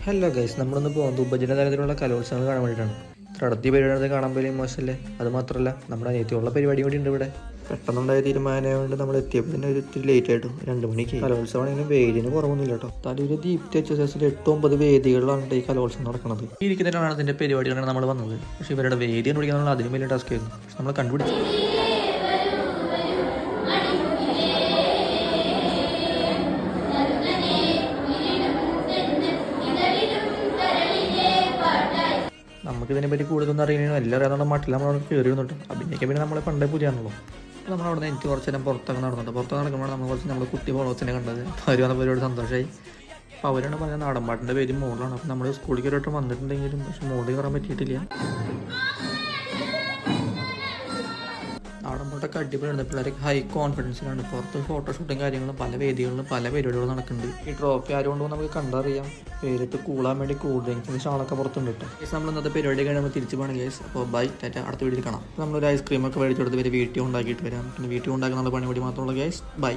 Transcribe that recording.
Hello guys, നമ്മളിന്ന് പോകുന്നത് ഉപജില്ല തലത്തിലുള്ള കലോത്സവങ്ങൾ കാണാൻ വേണ്ടിയിട്ടാണ്. നടത്തിയ പരിപാടി കാണാൻ പോലും മോശമല്ലേ. അത് മാത്രമല്ല നമ്മുടെ അനിയത്തിയുള്ള പരിപാടി കൂടി ഉണ്ട് ഇവിടെ. പെട്ടെന്നുണ്ടായ തീരുമാനമായതുകൊണ്ട് നമ്മൾ എത്തിയപ്പോൾ തന്നെ ഒരു ഇത്തിരി ലേറ്റ് ആയിട്ടു. 2 മണിക്ക്. കലോത്സവമാണെങ്കിലും വേദിന് കുറവൊന്നുമില്ല കേട്ടോ. തലൊരു ദീപ്തി HSSൽ 8-9 വേദികളിലാണ് ഈ കലോത്സവം നടക്കുന്നത്. ഈ ഇരിക്കുന്നതിനാണ് അതിൻ്റെ പരിപാടികളാണ് നമ്മൾ വന്നത്. പക്ഷേ ഇവരുടെ വേദി കണ്ടുപിടിക്കാനുള്ള അതിനും വലിയ ടാസ്ക് ആയിരുന്നു. പക്ഷെ നമ്മൾ കണ്ടുപിടിച്ചു. നമുക്കിതിനെപ്പറ്റി കൂടുതലൊന്നും അറിയണോ എല്ലാവരും അറിയാവുന്ന മട്ടിൽ നമ്മൾ കയറി വന്നിട്ട് അഭിനയിക്കാൻ പിന്നെ നമ്മളെ പണ്ടേ പുതിയാണല്ലോ. അപ്പോൾ നമ്മൾ അവിടെ നിന്ന് എനിക്ക് കുറച്ച് നേരം പുറത്തൊക്കെ നടന്നിട്ട് നടക്കുമ്പോൾ നമ്മൾ കുട്ടി ഫോളോസിനെ കണ്ടത്. അവർ വന്നപ്പോൾ ഒരുപാട് സന്തോഷമായി. അപ്പോൾ അവരാണ് പറഞ്ഞത് നാടൻപാട്ടിൻ്റെ പേര് മോളാണ്. അപ്പോൾ നമ്മൾ സ്കൂളിൽ കയറിയിട്ട് വന്നിട്ടുണ്ടെങ്കിലും പക്ഷേ മോളിൽ കയറാൻ പറ്റിയിട്ടില്ല. നാടൻപാട്ടൊക്കെ അടിപൊളിയാണ്. പിള്ളേർക്ക് ഹൈ കോൺഫിഡൻസിലാണ്. പുറത്ത് ഫോട്ടോഷൂട്ടും കാര്യങ്ങളും പല വേദികളിലും പല പരിപാടികളും നടക്കുന്നുണ്ട്. ഈ ട്രോഫി ആരുകൊണ്ട് നമുക്ക് കണ്ടറിയാം. പേരിട്ട് കൂളാൻ വേണ്ടി കൂൾ ഡ്രിങ്ക്സിൻ്റെ ഷാളൊക്കെ പുറത്തുണ്ട് കേട്ടോ. നമ്മൾ ഇന്നത്തെ പരിപാടി കഴിയുമ്പോൾ തിരിച്ചു പോകണം ഗൈസ്. അപ്പോൾ ബൈ ടാറ്റ. അടുത്ത വീട്ടിൽ കാണാം. അപ്പോൾ നമ്മളൊരു ഐസ്ക്രീമൊക്കെ മേടിച്ചെടുത്ത് വീട്ടിൽ ഉണ്ടാക്കിയിട്ട് വരാം. പിന്നെ വീട്ടിൽ ഉണ്ടാക്കുന്ന പണി കൂടി മാത്രമുള്ള ഗൈസ്. ബൈ.